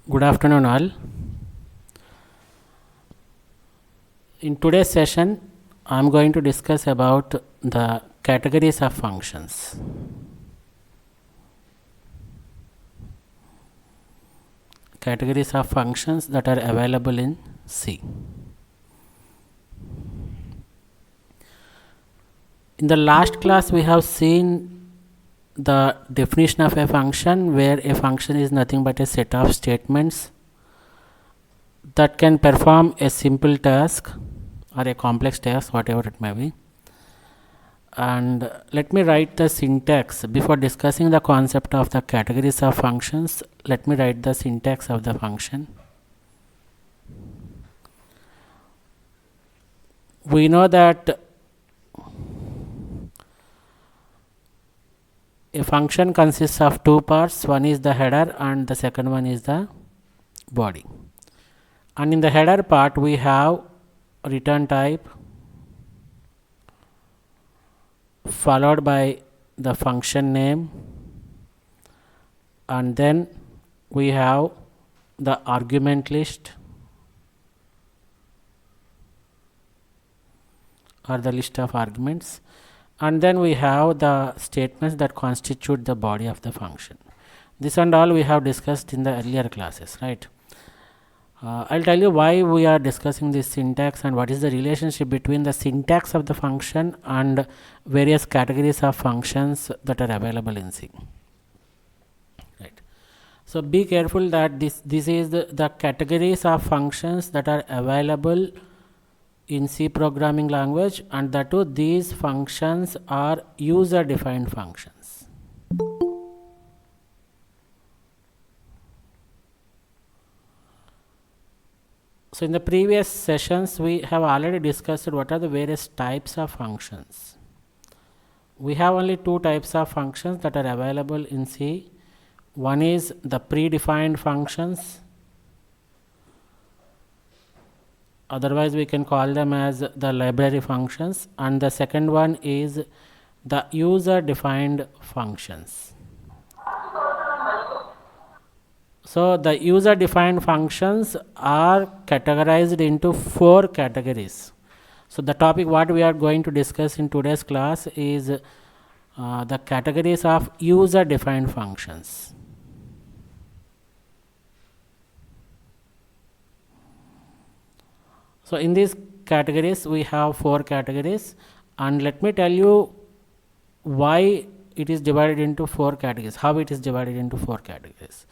Good afternoon all. In today's session I am going to discuss about the categories of functions. Categories of functions that are available in C. In the last class we have seen the definition of a function, where a function is nothing but a set of statements that can perform a simple task or a complex task, whatever it may be. And let me write the syntax before discussing the concept of the categories of functions. Let me write the syntax of the function. We know that a function consists of two parts. One is the header and the second one is the body. And in the header part we have return type followed by the function name, and then we have the argument list or the list of arguments, and then we have the statements that constitute the body of the function. This and all we have discussed in the earlier classes, right? I'll tell you why we are discussing this syntax and what is the relationship between the syntax of the function and various categories of functions that are available in C. Right. So be careful that this is the categories of functions that are available in C programming language, and that too these functions are user defined functions. So in the previous sessions we have already discussed what are the various types of functions. We have only two types of functions that are available in C. One is the predefined functions, otherwise we can call them as the library functions, and the second one is the user defined functions. So the user defined functions are categorized into four categories. So the topic what we are going to discuss in today's class is the categories of user defined functions. So in these categories we have four categories, and let me tell you why it is divided into four categories, how it is divided into four categories.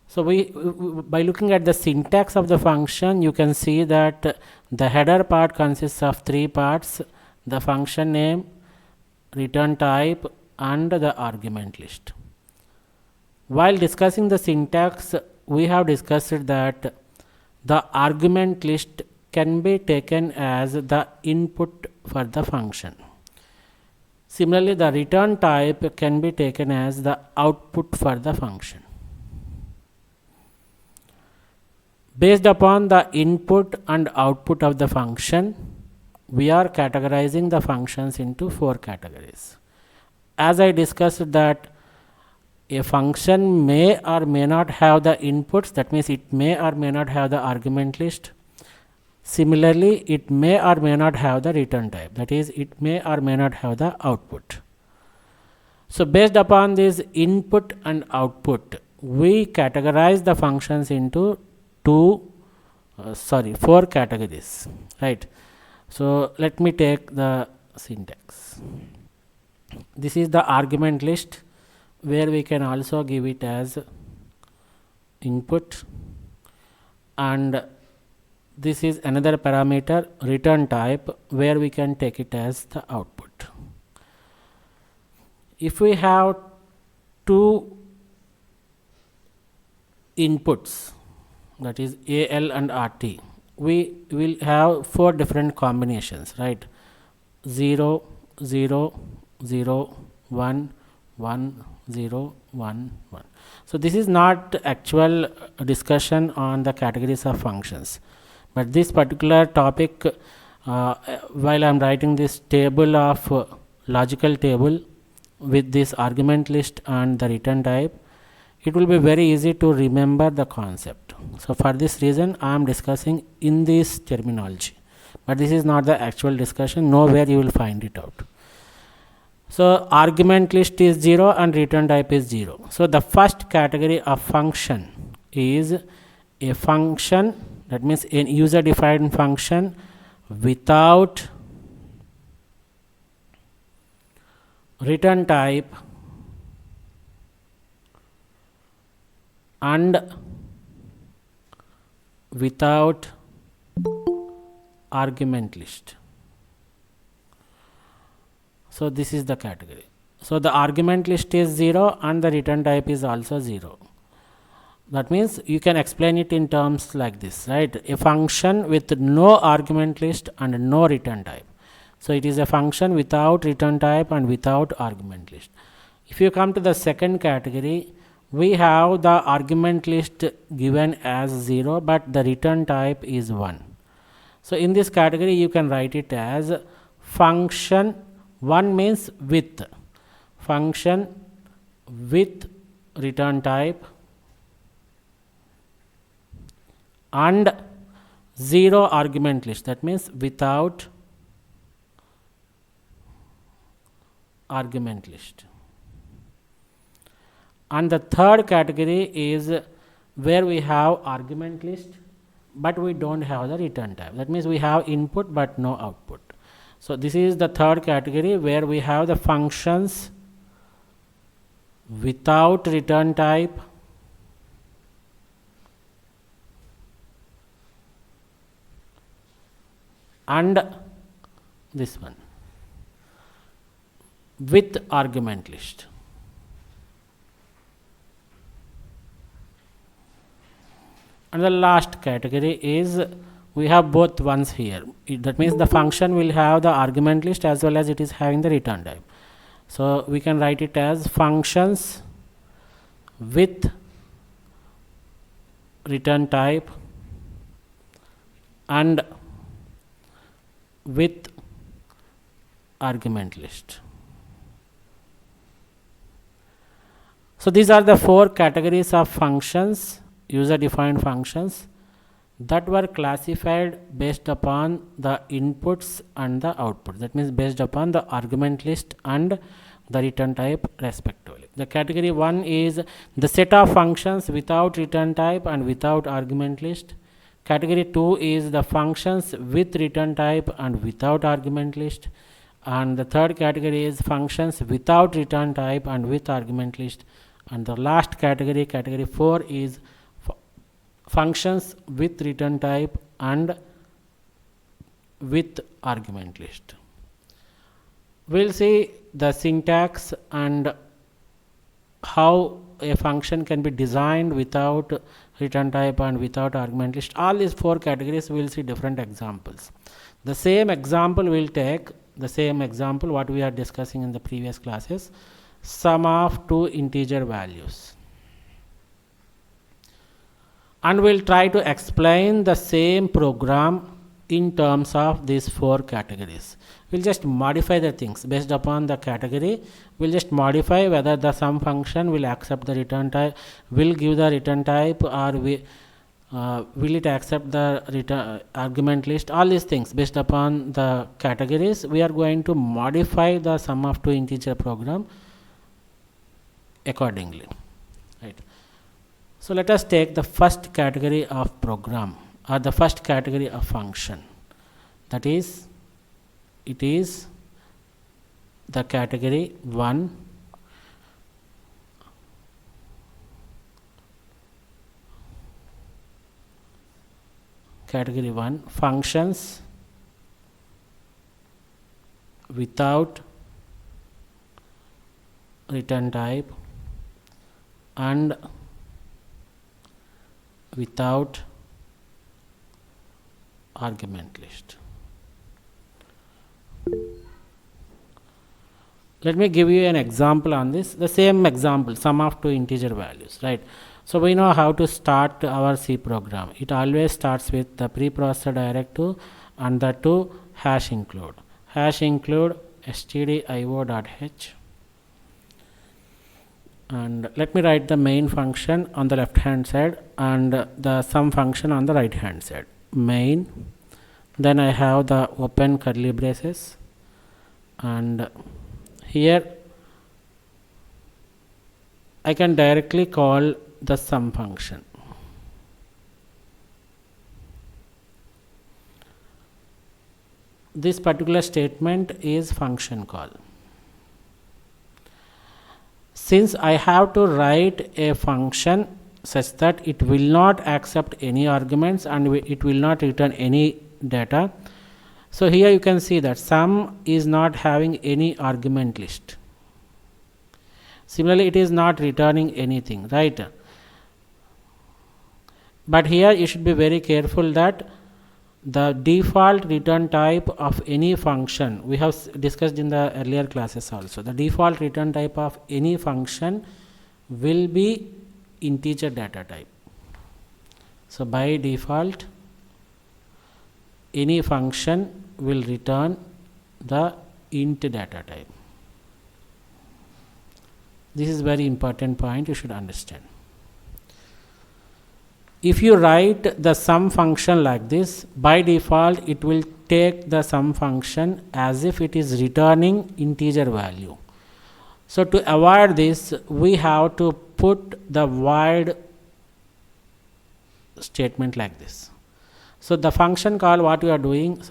So we by looking at the syntax of the function, you can see that the header part consists of three parts: the function name, return type, and the argument list. While discussing the syntax, we have discussed that the argument list can be taken as the input for the function. Similarly, the return type can be taken as the output for the function. Based upon the input and output of the function, we are categorizing the functions into four categories. As I discussed that a function may or may not have the inputs, that means it may or may not have the argument list. Similarly, it may or may not have the return type, that is it may or may not have the output. So based upon this input and output, we categorize the functions into four categories, right? So let me take the syntax. This is the argument list, where we can also give it as input, and this is another parameter, return type, where we can take it as the output. If we have two inputs, that is AL and RT, we will have four different combinations, right? 0, 0, 0, 1, 1, 0, 1, 1. So this is not actual discussion on the categories of functions, but this particular topic, while I am writing this table of logical table with this argument list and the return type, it will be very easy to remember the concept. So for this reason I am discussing in this terminology, but this is not the actual discussion. Nowhere you will find it out. So argument list is 0 and return type is 0. So the first category of function is a function, that means a user defined function without return type and without argument list. So this is the category. So the argument list is 0 and the return type is also 0. That means you can explain it in terms like this, right? A function with no argument list and no return type. So it is a function without return type and without argument list. If you come to the second category, we have the argument list given as 0 but the return type is 1. So in this category you can write it as function 1 means with, function with return type and 0 argument list, that means without argument list. And the third category is where we have argument list but we don't have the return type, that means we have input but no output. So this is the third category where we have the functions without return type and this one with argument list. And the last category is we have both ones here. That means the function will have the argument list as well as it is having the return type. So we can write it as functions with return type and with argument list. So these are the 4 categories of functions, user defined functions, that were classified based upon the inputs and the outputs, that means based upon the argument list and the return type respectively. The category 1 is the set of functions without return type and without argument list. Category 2 is the functions with return type and without argument list. And the third category is functions without return type and with argument list. And the last category, category 4, is functions with return type and with argument list. We'll see the syntax and how a function can be designed without return type and without argument list. All these 4 categories we will see different examples. The same example we'll take, the same example what we are discussing in the previous classes, sum of 2 integer values. And we'll try to explain the same program in terms of these 4 categories. We'll just modify the things based upon the category. We'll just modify whether the sum function will accept the return type, will give the return type, or will it accept the return argument list. All these things based upon the categories, we are going to modify the sum of 2 integer program accordingly, right? So let us take the first category of program or the first category of function, that is, it is the category 1 functions without return type and without argument list. Let me give you an example on this. The same example, sum of 2 integer values, right? So we know how to start our C program. It always starts with the preprocessor directive and the 2 hash include stdio.h. And let me write the main function on the left hand side and the sum function on the right hand side. Main, then I have the open curly braces, and here I can directly call the sum function. This particular statement is function call. Since I have to write a function such that it will not accept any arguments and it will not return any data, so here you can see that sum is not having any argument list. Similarly, it is not returning anything, right? But here you should be very careful that the default return type of any function, we have discussed in the earlier classes also, the default return type of any function will be integer data type. So by default any function will return the int data type. This is very important point you should understand. If you write the sum function like this, by default it will take the sum function as if it is returning integer value. So to avoid this, we have to put the void statement like this. So the function call, what we are doing,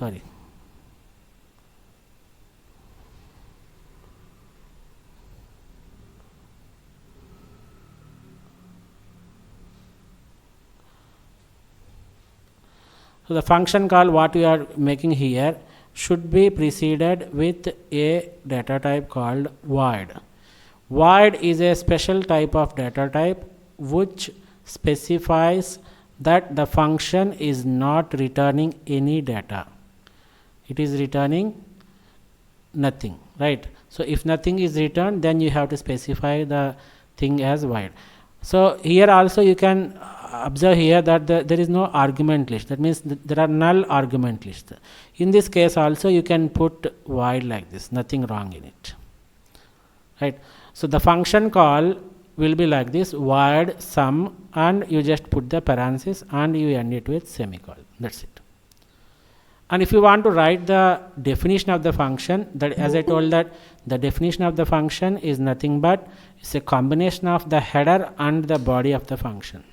So the function call what we are making here should be preceded with a data type called void. Void is a special type of data type which specifies that the function is not returning any data. It is returning nothing, right? So if nothing is returned, then you have to specify the thing as void. So here also you can observe here that there is no argument list. That means there are null argument lists. In this case also you can put void like this, nothing wrong in it, right? So the function call will be like this, void sum, and you just put the parenthesis and you end it with semicolon. That's it. And if you want to write the definition of the function, that as I told that the definition of the function is nothing but it's a combination of the header and the body of the function,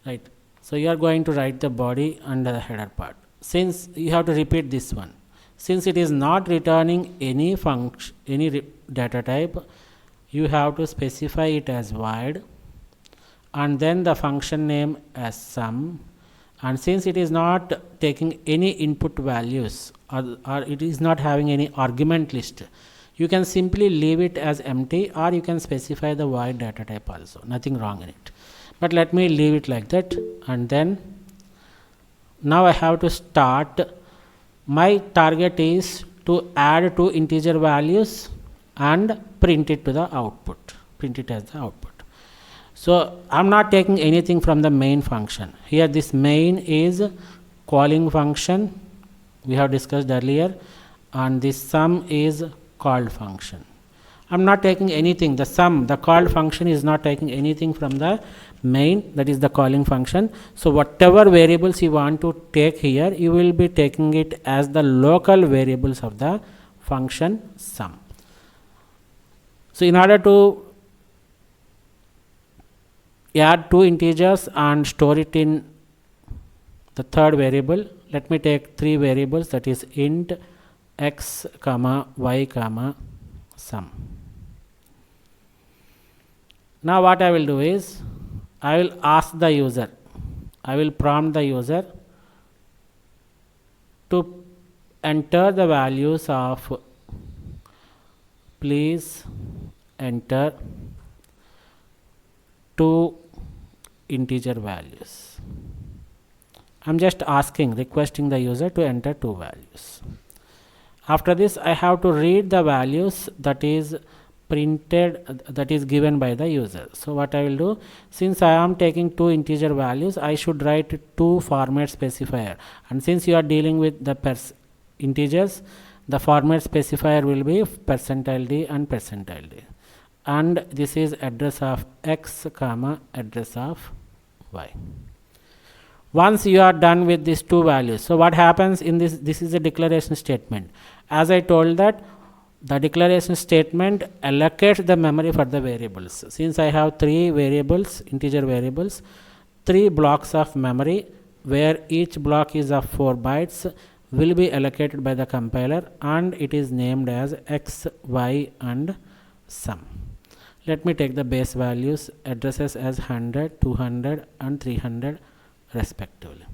right? So you are going to write the body and the header part. Since you have to repeat this one, since it is not returning any function, any data type, you have to specify it as void and then the function name as sum. And since it is not taking any input values or it is not having any argument list, you can simply leave it as empty, or you can specify the void data type also, nothing wrong in it. But let me leave it like that, and then now I have to start. My target is to add two integer values and print it to the output, print it as the output. So I'm not taking anything from the main function. Here this main is calling function we have discussed earlier, and this sum is called function. I'm not taking anything. The sum, the called function is not taking anything from the main, that is the calling function. So whatever variables you want to take here, you will be taking it as the local variables of the function sum. So in order to add two integers and store it in the third variable, let me take three variables, that is int x comma y comma sum. Now what I will do is I will ask the user, I will prompt the user to enter the values of, please enter two integer values. I'm just asking, requesting the user to enter two values. After this I have to read the values that is printed, that is given by the user. So what I will do, since I am taking two integer values, I should write two format specifier, and since you are dealing with the integers, the format specifier will be %d and %d. and this is address of x comma address of y. Once you are done with these two values, so what happens in this is a declaration statement. As I told that the declaration statement allocates the memory for the variables. Since I have three variables, integer variables, 3 blocks of memory where each block is of 4 bytes will be allocated by the compiler, and it is named as x, y and sum. Let me take the base values, addresses as 100, 200 and 300 respectively.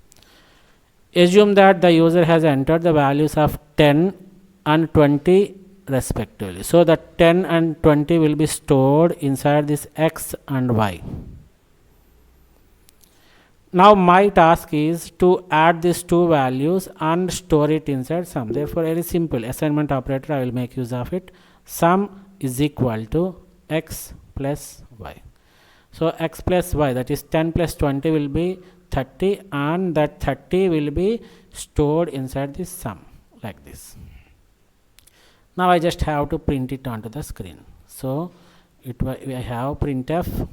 Assume that the user has entered the values of 10 and 20 respectively. So the 10 and 20 will be stored inside this x and y. Now my task is to add these two values and store it inside sum. Therefore, very simple assignment operator, I will make use of it. Sum is equal to x plus y. So x plus y, that is 10 plus 20 will be 30, and that 30 will be stored inside this sum like this. Now I just have to print it onto the screen. So I have printf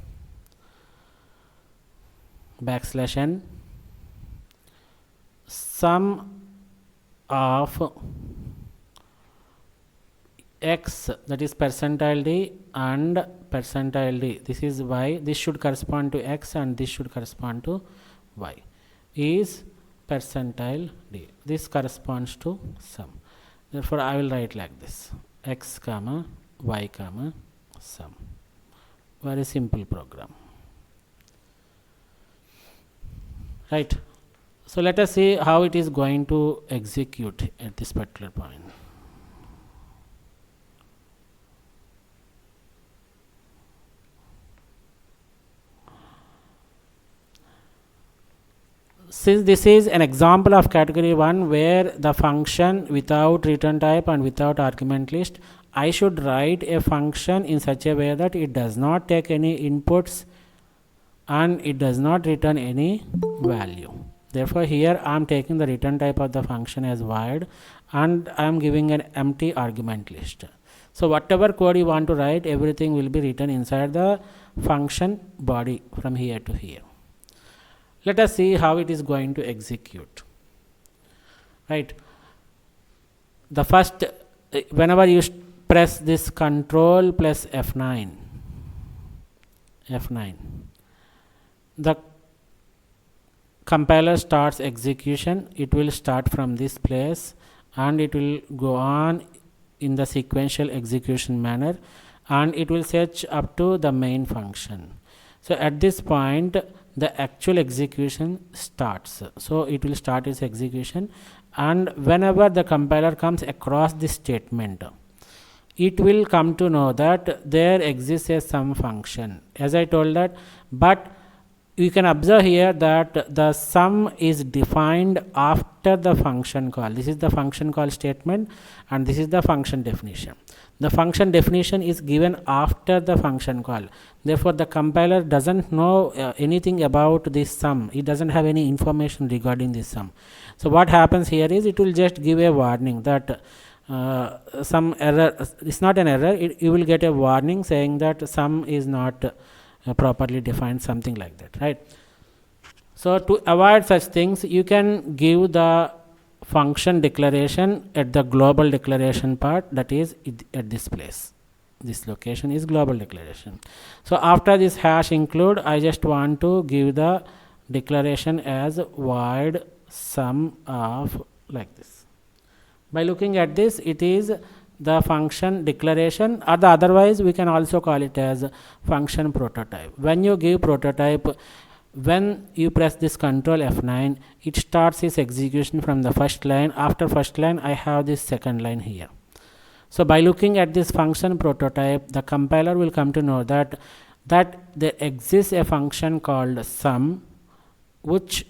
\n sum of x, that is %d and %d, this is y, this should correspond to x and this should correspond to y, is %d, this corresponds to sum. Therefore I will write like this, x comma y comma sum. Very simple program, right? So let us see how it is going to execute at this particular point. Since this is an example of category 1 where the function without return type and without argument list, I should write a function in such a way that it does not take any inputs and it does not return any value. Therefore here I am taking the return type of the function as void and I am giving an empty argument list. So whatever code you want to write, everything will be written inside the function body from here to here. Let us see how it is going to execute. Right. The first, whenever you press this Control plus F9, the compiler starts execution. It will start from this place and it will go on in the sequential execution manner, and it will search up to the main function. So at this point the actual execution starts. So it will start its execution, and whenever the compiler comes across this statement, it will come to know that there exists a sum function, as I told that. But you can observe here that the sum is defined after the function call. This is the function call statement and this is the function definition. The function definition is given after the function call. Therefore the compiler doesn't know anything about this sum. It doesn't have any information regarding this sum. So what happens here is it will just give a warning that some error, it's not an error, you will get a warning saying that sum is not properly defined, something like that, right? So to avoid such things, you can give the function declaration at the global declaration part, that is at this place. This location is global declaration. So after this hash include, I just want to give the declaration as void sum of, like this. By looking at this, it is the function declaration, or the otherwise we can also call it as function prototype. When you give prototype, when you press this Control F9, it starts its execution from the first line. After first line, I have this second line here. So by looking at this function prototype, the compiler will come to know that there exists a function called sum, which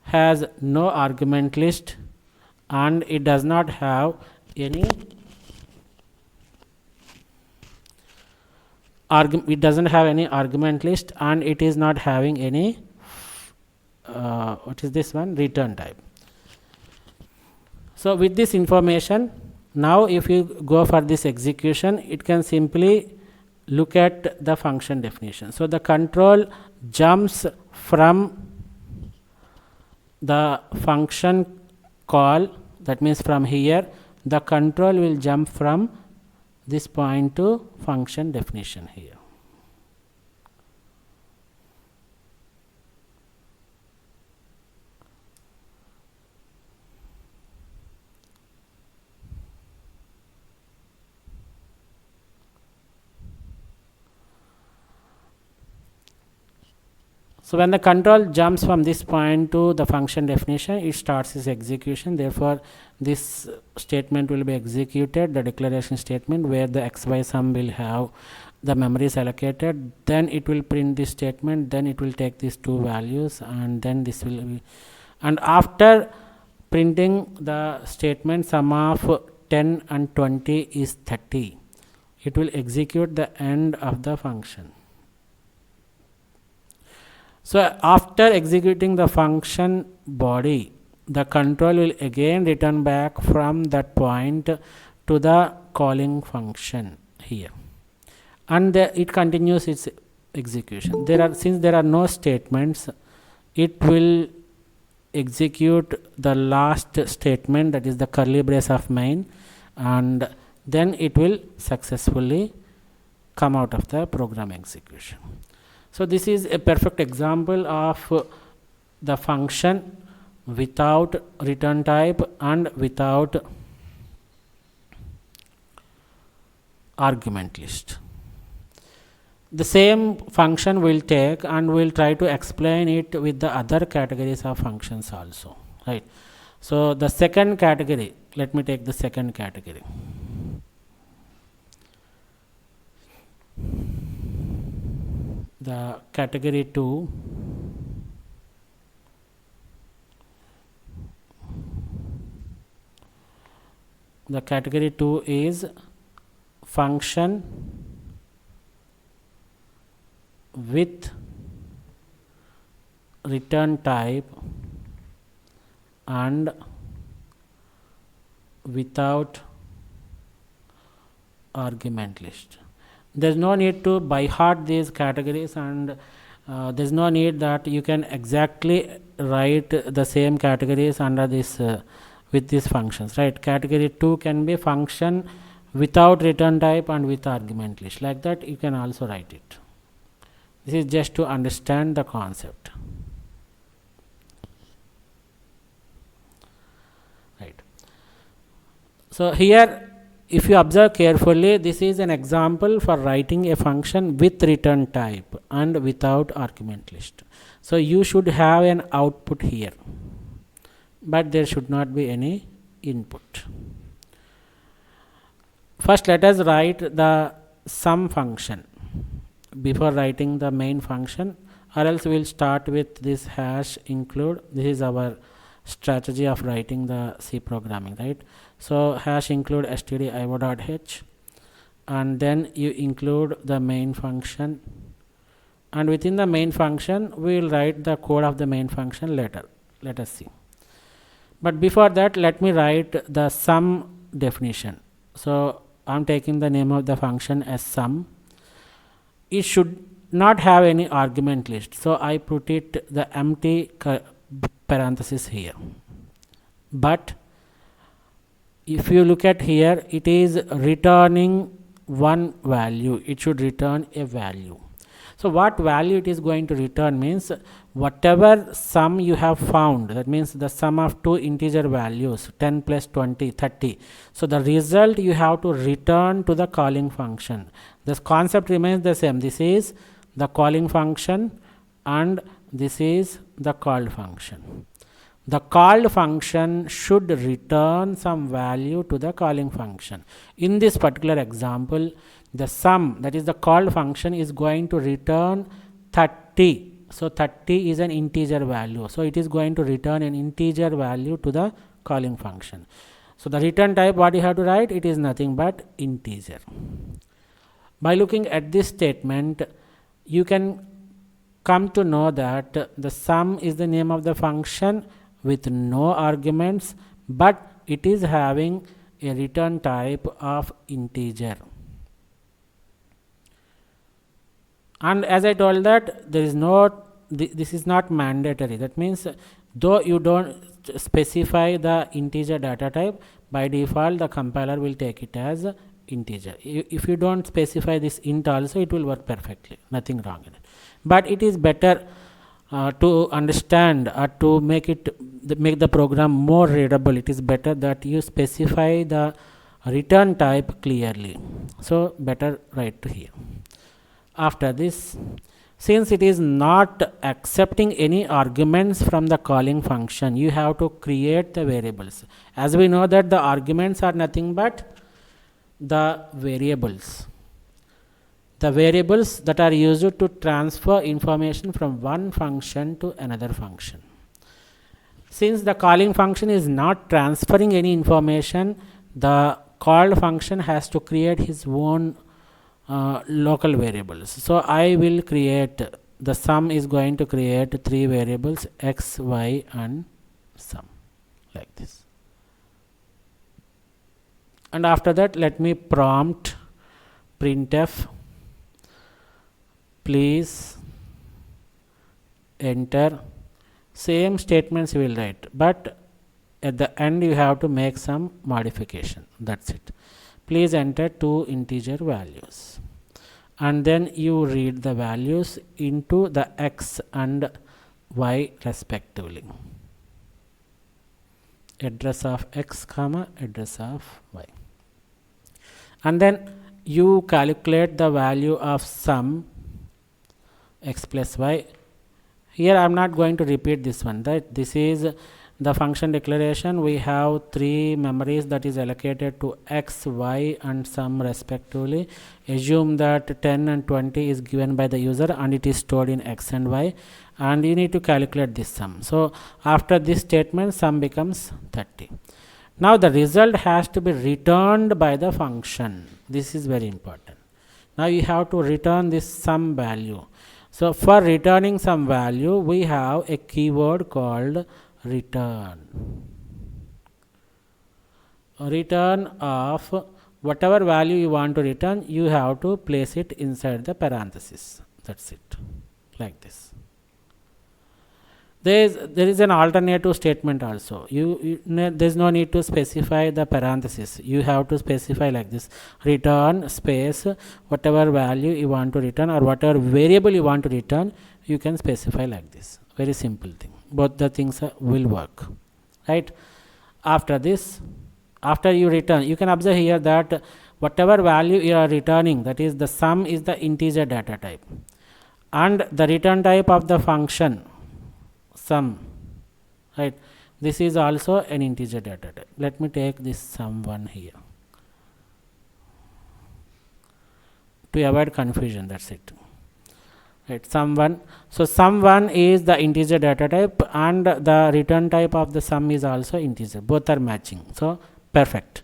has no argument list and it does not have any it doesn't have any argument list, and it is not having any what is this one, return type. So with this information, now if you go for this execution, it can simply look at the function definition. So the control jumps from the function call, that means from here the control will jump from this point to function definition here. So when the control jumps from this point to the function definition, it starts its execution. Therefore, this statement will be executed, the declaration statement, where the xy sum will have the memories allocated. Then it will print this statement, then it will take these two values, and then this will be, and after printing the statement sum of 10 and 20 is 30, it will execute the end of the function. So after executing the function body, the control will again return back from that point to the calling function here, and it continues its execution. Since there are no statements, it will execute the last statement, that is the curly brace of main, and then it will successfully come out of the program execution. So this is a perfect example of the function without return type and without argument list. The same function we'll take and we'll try to explain it with the other categories of functions also, right? So the second category, let me take the second category. The category 2, the category 2 is function with return type and without argument list. There's no need to by heart these categories, and there's no need that you can exactly write the same categories under this with these functions, right? Category 2 can be function without return type and with argument list. Like that you can also write it. This is just to understand the concept, right? So here, if you observe carefully, this is an example for writing a function with return type and without argument list. So you should have an output here, but there should not be any input. First, let us write the sum function before writing the main function, or else we will start with this hash include. This is our strategy of writing the C programming, right? So hash include stdio.h, and then you include the main function, and within the main function we will write the code of the main function later. Let us see. But before that, let me write the sum definition. So I am taking the name of the function as sum. It should not have any argument list, so I put it the empty parenthesis here. But if you look at here, it is returning one value. It should return a value. So what value it is going to return means whatever sum you have found, that means the sum of two integer values 10 plus 20 30. So the result you have to return to the calling function. This concept remains the same. This is the calling function and this is the called function. The called function should return some value to the calling function. In this particular example, the sum, that is the called function, is going to return 30. So 30 is an integer value. So it is going to return an integer value to the calling function. So the return type, what you have to write, it is nothing but integer. By looking at this statement, you can come to know that the sum is the name of the function with no arguments, but it is having a return type of integer. And as I told that there is no this is not mandatory. That means though you don't specify the integer data type, by default the compiler will take it as integer. If you don't specify this int also, it will work perfectly, nothing wrong in it. But it is better to understand or to make the program more readable. It is better that you specify the return type clearly. So better write to here. After this, since it is not accepting any arguments from the calling function, you have to create the variables. As we know that the arguments are nothing but the variables that are used to transfer information from one function to another function. Since the calling function is not transferring any information, the called function has to create his own local variables. So I will create, the sum is going to create 3 variables, x, y and sum, like this. And after that, let me prompt printf, please enter. Same statements we will write, but at the end you have to make some modification. That's it. Please enter 2 integer values, and then you read the values into the x and y respectively. Address of x comma address of y, and then you calculate the value of sum x plus y. Here I am not going to repeat this one, that this is the function declaration. We have 3 memories that is allocated to x, y and sum respectively. Assume that 10 and 20 is given by the user and it is stored in x and y, and you need to calculate this sum. So after this statement, sum becomes 30. Now the result has to be returned by the function. This is very important. Now you have to return this sum value. So for returning some value, we have a keyword called return. Return of whatever value you want to return, you have to place it inside the parenthesis. That's it, like this. There is an alternative statement also. There is no need to specify the parenthesis. You have to specify like this: return space whatever value you want to return, or whatever variable you want to return, you can specify like this. Very simple thing. Both the things will work, right? After this, after you return, you can observe here that whatever value you are returning, that is the sum, is the integer data type, and the return type of the function sum, right, this is also an integer data type. Let me take this sum 1 here to avoid confusion. That's it, right? Sum 1. So sum 1 is the integer data type, and the return type of the sum is also integer. Both are matching, so perfect.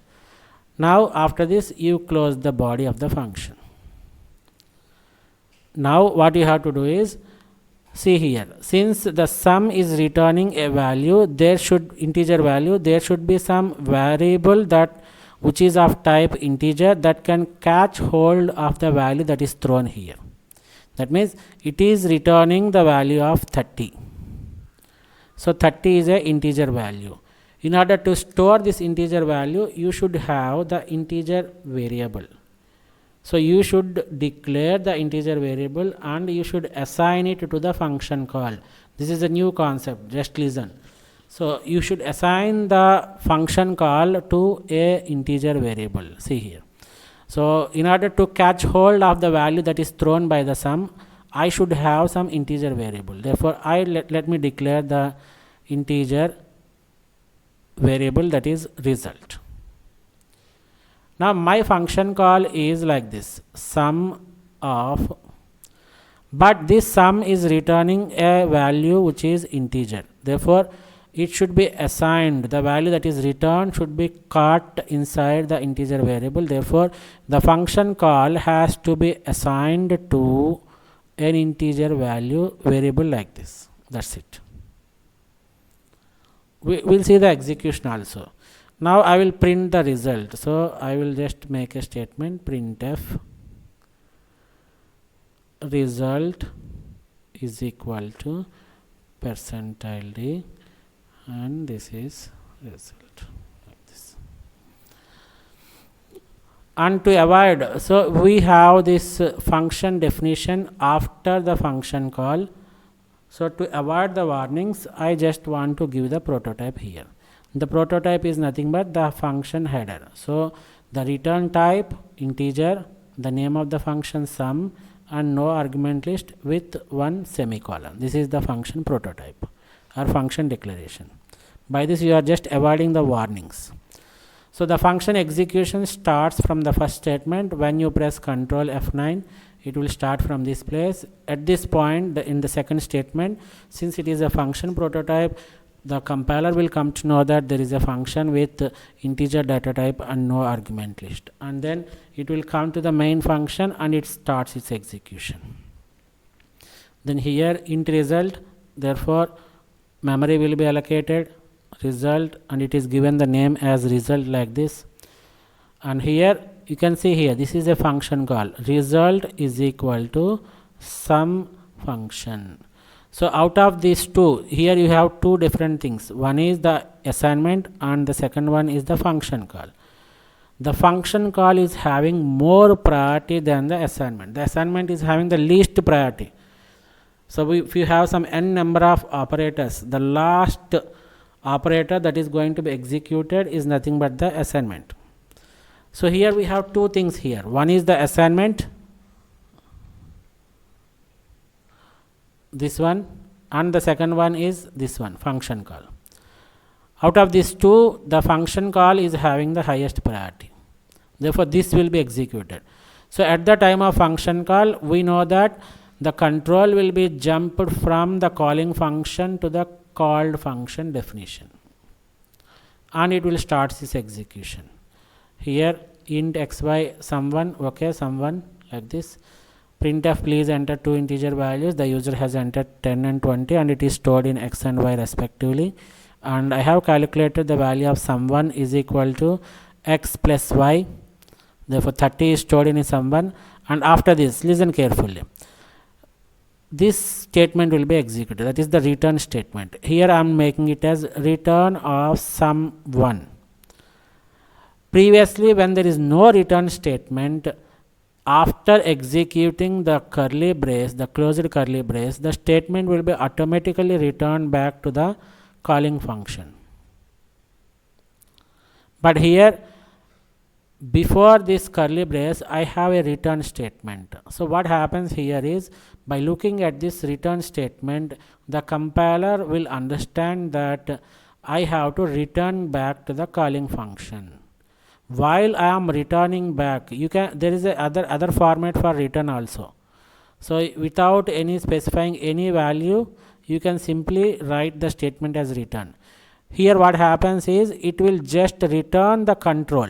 Now after this, you close the body of the function. Now what you have to do is, see here, since the sum is returning a value, there should integer value, there should be some variable that which is of type integer that can catch hold of the value that is thrown here. That means it is returning the value of 30. So 30 is a integer value. In order to store this integer value, you should have the integer variable. So you should declare the integer variable and you should assign it to the function call. This is a new concept, just listen. So you should assign the function call to a integer variable. See here. So in order to catch hold of the value that is thrown by the sum, I should have some integer variable. Therefore, let me declare the integer variable, that is result. Now my function call is like this: sum of, but this sum is returning a value which is integer. Therefore, it should be assigned, the value that is returned should be caught inside the integer variable. Therefore, the function call has to be assigned to an integer value variable like this. That's it. We will see the execution also. Now I will print the result. So I will just make a statement: printf result is equal to percentile D, and this is result like this. And to avoid, so we have this function definition after the function call. So to avoid the warnings, I just want to give the prototype here. The prototype is nothing but the function header. So the return type integer, the name of the function sum, and no argument list with one semicolon. This is the function prototype or function declaration. By this you are just avoiding the warnings. So the function execution starts from the first statement. When you press Ctrl F9, it will start from this place. At this point, in the second statement, since it is a function prototype, the compiler will come to know that there is a function with integer data type and no argument list, and then it will come to the main function and it starts its execution. Then here int result, therefore memory will be allocated result, and it is given the name as result like this. And here you can see here, this is a function call, result is equal to sum function. So out of these two, here you have two different things. One is the assignment and the second one is the function call. The function call is having more priority than the assignment. The assignment is having the least priority. So if you have some n number of operators, the last operator that is going to be executed is nothing but the assignment. So here we have two things here. One is the assignment, this one, and the second one is this one, function call. Out of these two, the function call is having the highest priority. Therefore this will be executed. So at the time of function call, we know that the control will be jumped from the calling function to the called function definition, and it will start this execution. Here int xy sum1, okay, sum1 like this. Printf please enter two integer values. The user has entered 10 and 20 and it is stored in x and y respectively, and I have calculated the value of sum1 is equal to x plus y. Therefore 30 is stored in sum1, and after this, listen carefully, this statement will be executed. That is the return statement. Here I am making it as return of sum1. Previously, when there is no return statement, after executing the curly brace, the closed curly brace, the statement will be automatically returned back to the calling function. But here, before this curly brace, I have a return statement. So what happens here is, by looking at this return statement, the compiler will understand that I have to return back to the calling function. While I am returning back, there is a other format for return also. So without any specifying any value, you can simply write the statement as return. Here what happens is, it will just return the control.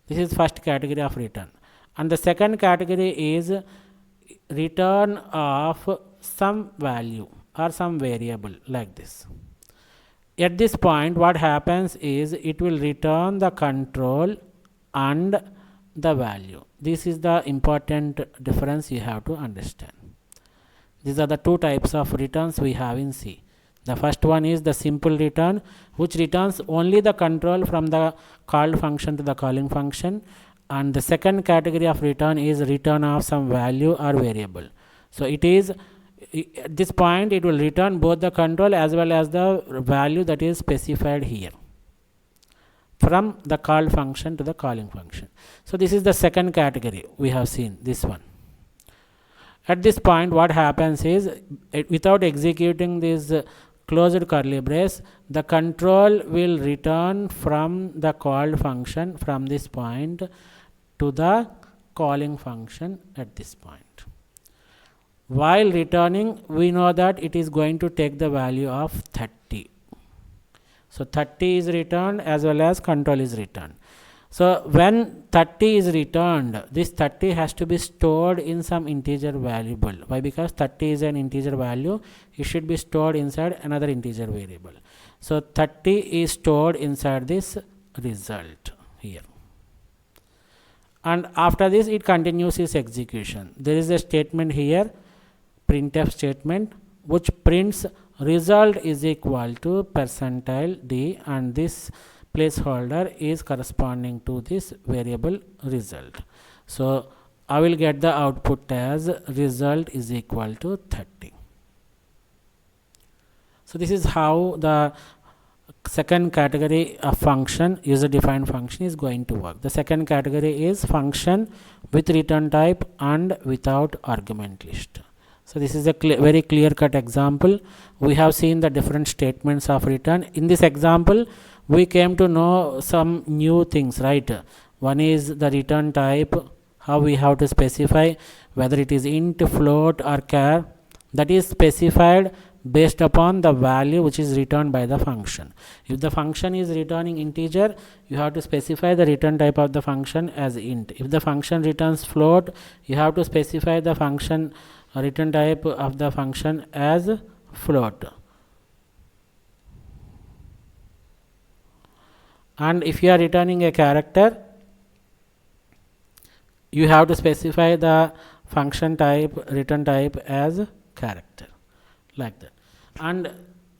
This is first category of return, and the second category is return of some value or some variable like this. At this point, what happens is, it will return the control and the value. This is the important difference you have to understand. These are the two types of returns we have in C. The first one is the simple return, which returns only the control from the called function to the calling function, and the second category of return is return of some value or variable. So it is, at this point, it will return both the control as well as the value that is specified here from the called function to the calling function. So this is the second category we have seen, this one. At this point, what happens is, without executing this closed curly brace, the control will return from the called function from this point to the calling function at this point. While returning, we know that it is going to take the value of 30. So 30 is returned as well as control is returned. So when 30 is returned, this 30 has to be stored in some integer variable. Why? Because 30 is an integer value. It should be stored inside another integer variable. So 30 is stored inside this result here. and after this it continues its execution. There is a statement here, printf statement, which prints result is equal to percentile d, and this placeholder is corresponding to this variable result. So I will get the output as result is equal to 30. So this is how the second category of function, user defined function, is going to work. The second category is function with return type and without argument list. So this is a very clear cut example. We have seen the different statements of return. In this example we came to know some new things, right? One is the return type, how we have to specify whether it is int, float or char. That is specified based upon the value which is returned by the function. If the function is returning integer, you have to specify the return type of the function as int. If the function returns float, you have to specify the function return type of the function as float. And if you are returning a character, you have to specify the function type, return type as character, like that. And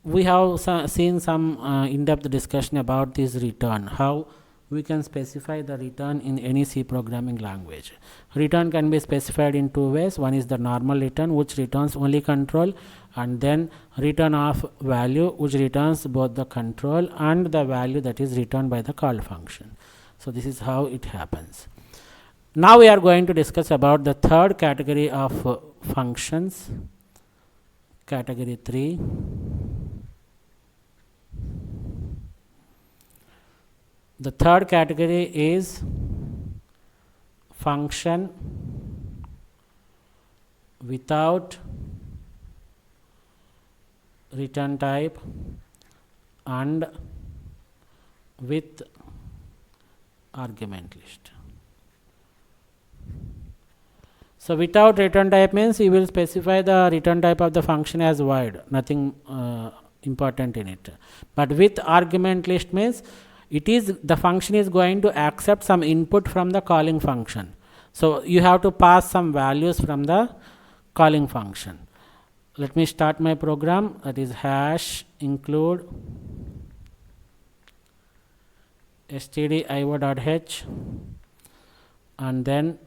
we have seen some in-depth discussion about this return, how we can specify the return in any C programming language. Return can be specified in two ways. One is the normal return, which returns only control, and then return of value, which returns both the control and the value that is returned by the call function. So this is how it happens. Now we are going to discuss about the third category of functions, category 3. The third category is function without return type and with argument list. So without return type means you will specify the return type of the function as void, nothing important in it. But with argument list means it is the function is going to accept some input from the calling function. So you have to pass some values from the calling function. Let me start my program. That is hash include stdio.h and then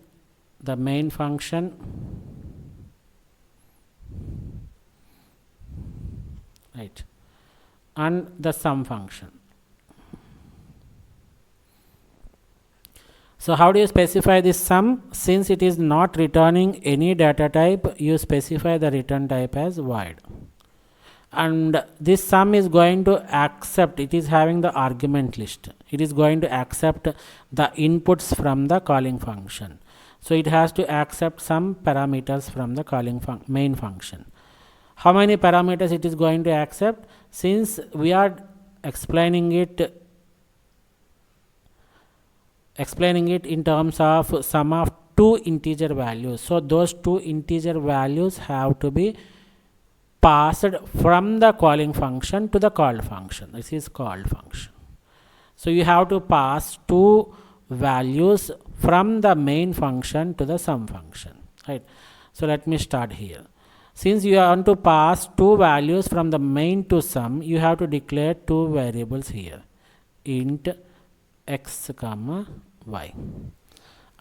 the main function, right, and the sum function. So how do you specify this sum? Since it is not returning any data type, you specify the return type as void. And this sum is going to accept, it is having the argument list. It is going to accept the inputs from the calling function. So it has to accept some parameters from the calling main function. How many parameters it is going to accept? Since we are explaining it in terms of sum of two integer values. So those two integer values have to be passed from the calling function to the called function. This is called function. So you have to pass two values from the main function to the sum function, right? So let me start here. Since you want to pass two values from the main to sum, you have to declare two variables here, int x comma y,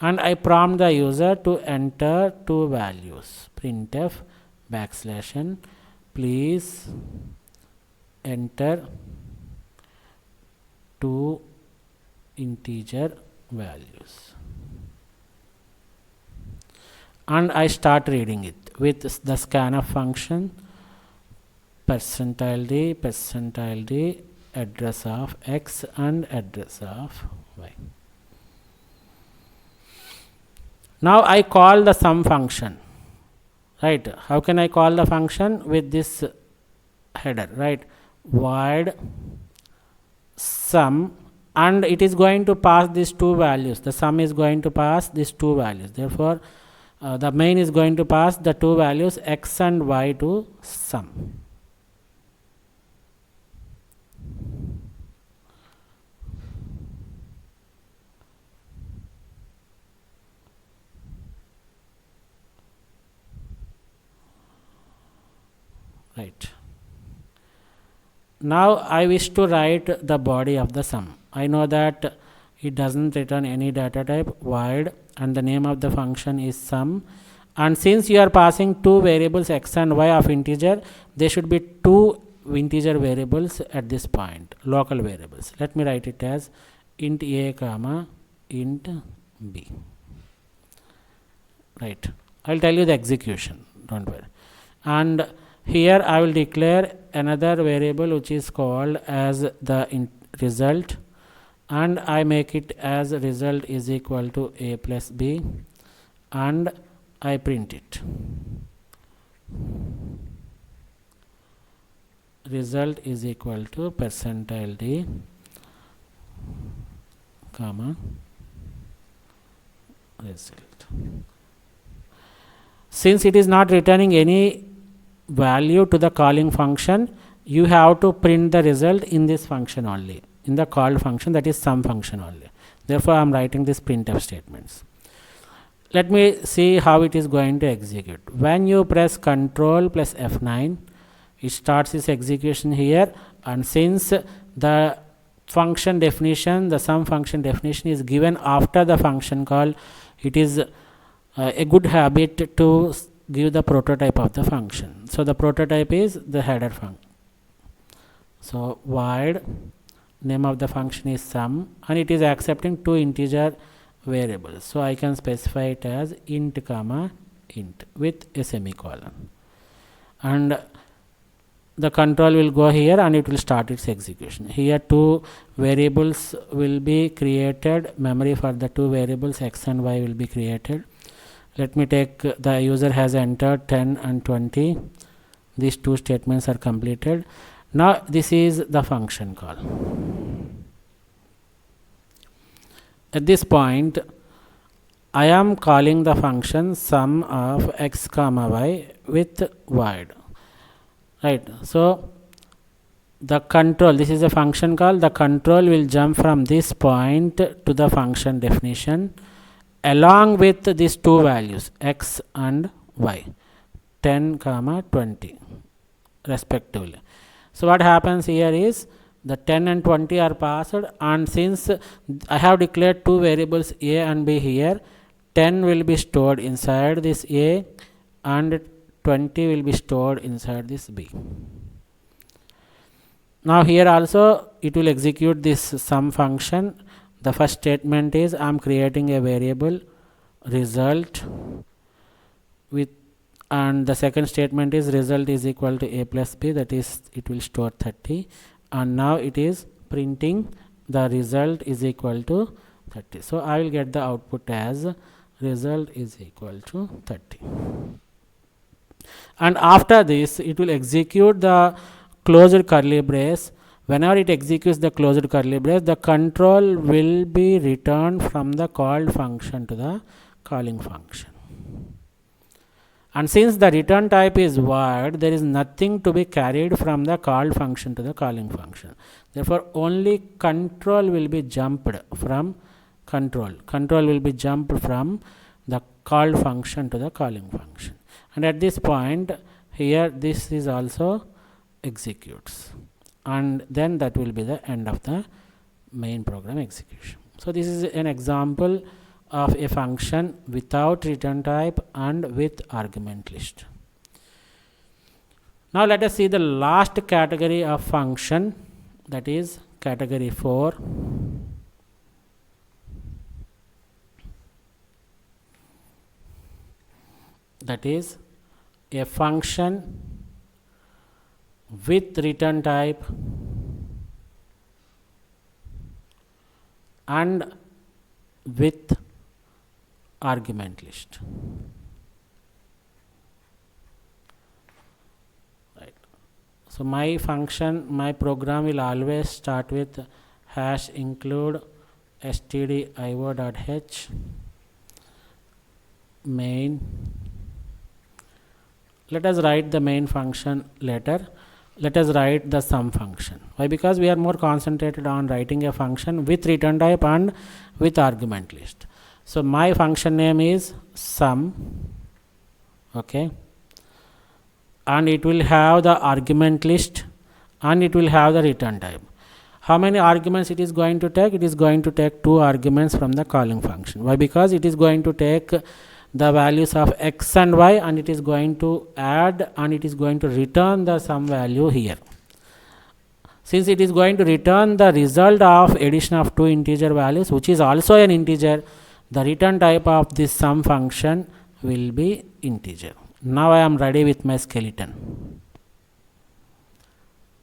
and I prompt the user to enter two values, printf \n, please enter two integer values, and I start reading it with the scanf function percentile d address of x and address of y. Now I call the sum function, right? How can I call the function? With this header, right? Void sum, and it is going to pass these two values. The sum is going to pass these two values. Therefore the main is going to pass the two values x and y to sum. Right. Now I wish to write the body of the sum. I know that it doesn't return any data type, void, and the name of the function is sum. And since you are passing two variables x and y of integer, there should be two integer variables at this point, local variables. Let me write it as int a comma int b. Right. I'll tell you the execution, don't worry. And here I will declare another variable which is called as the result, and I make it as result is equal to a plus b, and I print it. Result is equal to percentile d comma result. Since it is not returning any value to the calling function, you have to print the result in this function only, in the called function, that is sum function only. Therefore, I am writing this printf statements. Let me see how it is going to execute. When you press Ctrl plus F9, it starts its execution here, and since the function definition, the sum function definition is given after the function call, it is a good habit to give the prototype of the function. So the prototype is the header function. So void name of the function is sum, and it is accepting two integer variables. So I can specify it as int comma int with a semicolon, and the control will go here and it will start its execution. Here two variables will be created, memory for the two variables x and y will be created. Let me take the user has entered 10 and 20. These two statements are completed. Now this is the function call. At this point, I am calling the function sum of x comma y with void. Right. So the control, this is a function call, the control will jump from this point to the function definition along with these two values x and y, 10 comma 20 respectively. So what happens here is the 10 and 20 are passed, and since I have declared two variables a and b here, 10 will be stored inside this a and 20 will be stored inside this b. Now here also it will execute this sum function. The first statement is I am creating a variable result with, and the second statement is result is equal to a plus b, that is it will store 30, and now it is printing the result is equal to 30. So I will get the output as result is equal to 30. And after this it will execute the closed curly brace. Whenever it executes the closed curly brace, the control will be returned from the called function to the calling function. And since the return type is void, there is nothing to be carried from the called function to the calling function. Therefore, only control will be jumped from control will be jumped from the called function to the calling function. And at this point here this is also executes, and then that will be the end of the main program execution. So this is an example of a function without return type and with argument list. Now let us see the last category of function, that is category 4. That is a function with return type and with argument list. Right. So my function, my program will always start with hash include stdio.h main. Let us write the main function later. Let us write the sum function. Why? Because we are more concentrated on writing a function with return type and with argument list. So my function name is sum. Okay. and it will have the argument list, and it will have the return type. How many arguments it is going to take? It is going to take 2 arguments from the calling function. Why? Because it is going to take the values of x and y, and it is going to add, and it is going to return the sum value here. Since it is going to return the result of addition of 2 integer values, which is also an integer, the return type of this sum function will be integer. Now I am ready with my skeleton.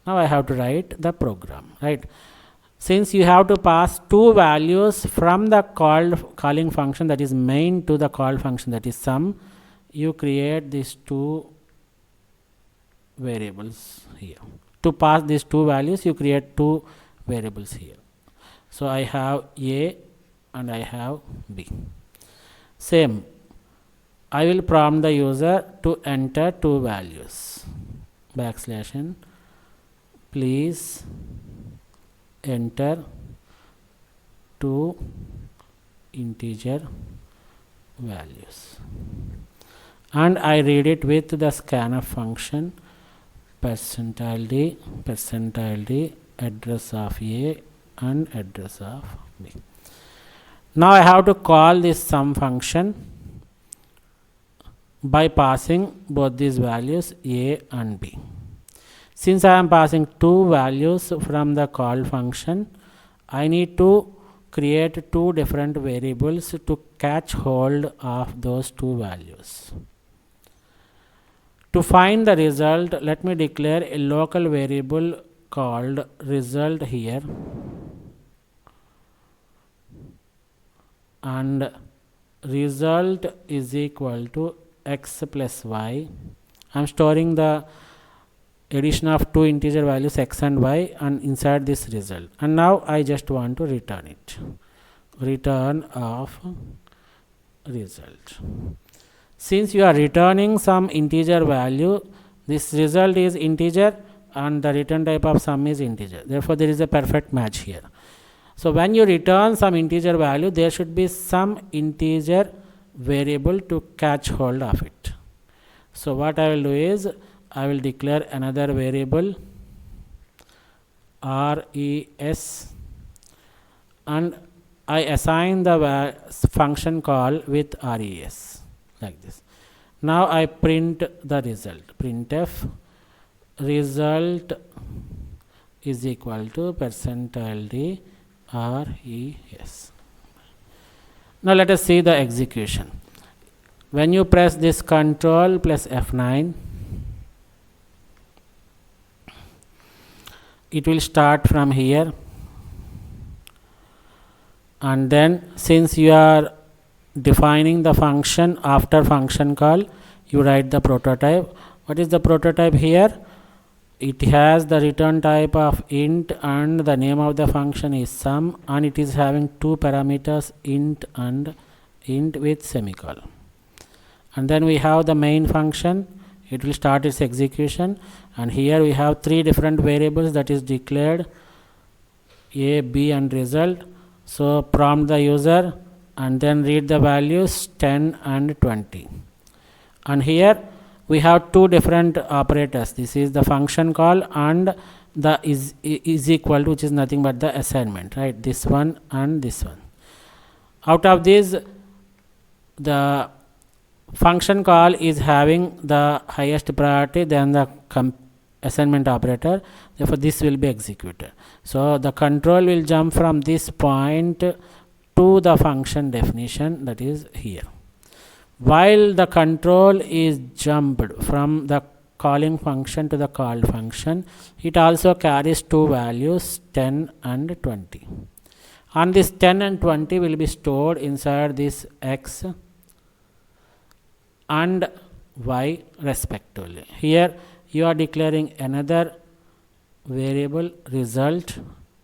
Now I have to write the program, right? Since you have to pass 2 values from the calling function, that is main, to the called function, that is sum, you create these 2 variables here. To pass these 2 values, you create 2 variables here. So I have A and I have B. Same, I will prompt the user to enter 2 values. \n, please enter 2 integer values, and I read it with the scanf function %d address of A and address of B. Now I have to call this sum function by passing both these values A and B. Since I am passing 2 values from the call function, I need to create 2 different variables to catch hold of those 2 values. To find the result, let me declare a local variable called result here, and result is equal to x plus y. I am storing the addition of 2 integer values x and y and inside this result, and now I just want to return it. Return of result. Since you are returning some integer value, this result is integer and the return type of sum is integer. Therefore, there is a perfect match here. So when you return some integer value, there should be some integer variable to catch hold of it. So what I will do is, I will declare another variable res, and I assign the function call with res, like this. Now I print the result. Printf result is equal to %d res. Now let us see the execution. When you press this Control plus F9, it will start from here, and then since you are defining the function after function call, you write the prototype. What is the prototype here? It has the return type of int, and the name of the function is sum, and it is having 2 parameters, int and int with semicolon. And then we have the main function. It will start its execution, and here we have 3 different variables that is declared, A, B and result. So prompt the user and then read the values 10 and 20. And here we have 2 different operators. This is the function call and the is equal to, which is nothing but the assignment, right? This one and this one. Out of these, the function call is having the highest priority than the assignment operator. Therefore, this will be executed. So the control will jump from this point to the function definition, that is here. While the control is jumped from the calling function to the called function, it also carries 2 values, 10 and 20. And this 10 and 20 will be stored inside this x and y respectively. Here you are declaring another variable result,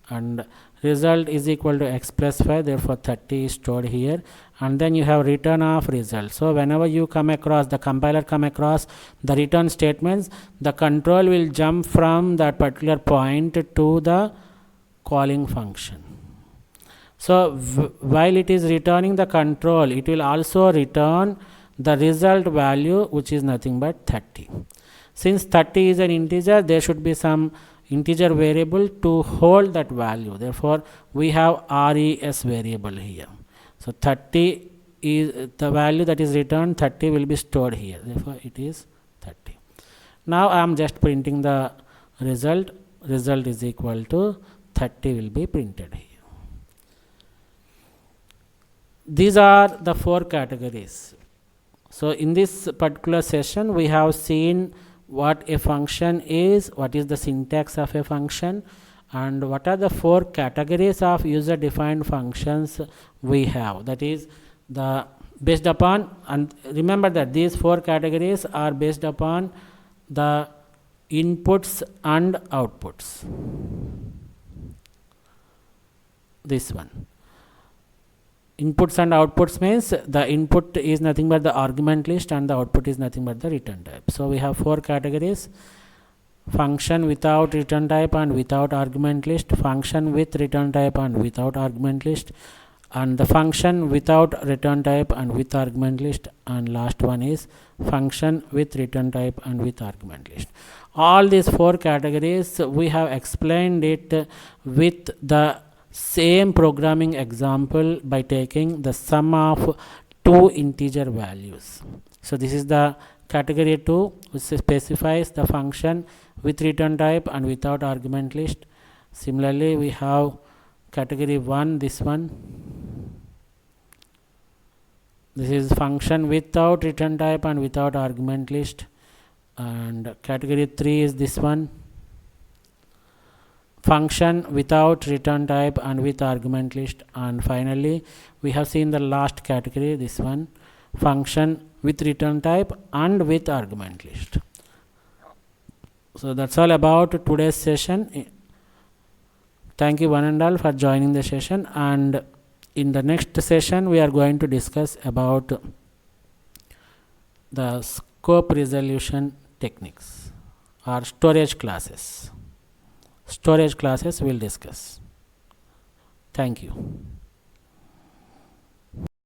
and result is equal to x plus 5, therefore 30 is stored here, and then you have return of result. So whenever you come across, the compiler come across the return statements, the control will jump from that particular point to the calling function. So while it is returning the control, it will also return the result value, which is nothing but 30. Since 30 is an integer, there should be some integer variable to hold that value. Therefore, we have res variable here. So 30 is the value that is returned, 30 will be stored here. Therefore, it is 30. Now I am just printing the result. Result is equal to 30 will be printed here. These are the 4 categories. So in this particular session, we have seen what a function is, what is the syntax of a function, and what are the 4 categories of user defined functions we have. That is the based upon, and remember that these 4 categories are based upon the inputs and outputs. This one. Inputs and outputs means the input is nothing but the argument list and the output is nothing but the return type. So we have 4 categories: function without return type and without argument list, function with return type and without argument list, and the function without return type and with argument list, and last one is function with return type and with argument list. All these 4 categories we have explained it with the same programming example by taking the sum of 2 integer values. So this is the category 2, which specifies the function with return type and without argument list. Similarly, we have category 1, this one. This is function without return type and without argument list. And category 3 is this one, function without return type and with argument list. And finally, we have seen the last category, this one, function with return type and with argument list. So that's all about today's session. Thank you one and all for joining the session, and in the next session we are going to discuss about the scope resolution techniques or storage classes. Storage classes we'll discuss. Thank you.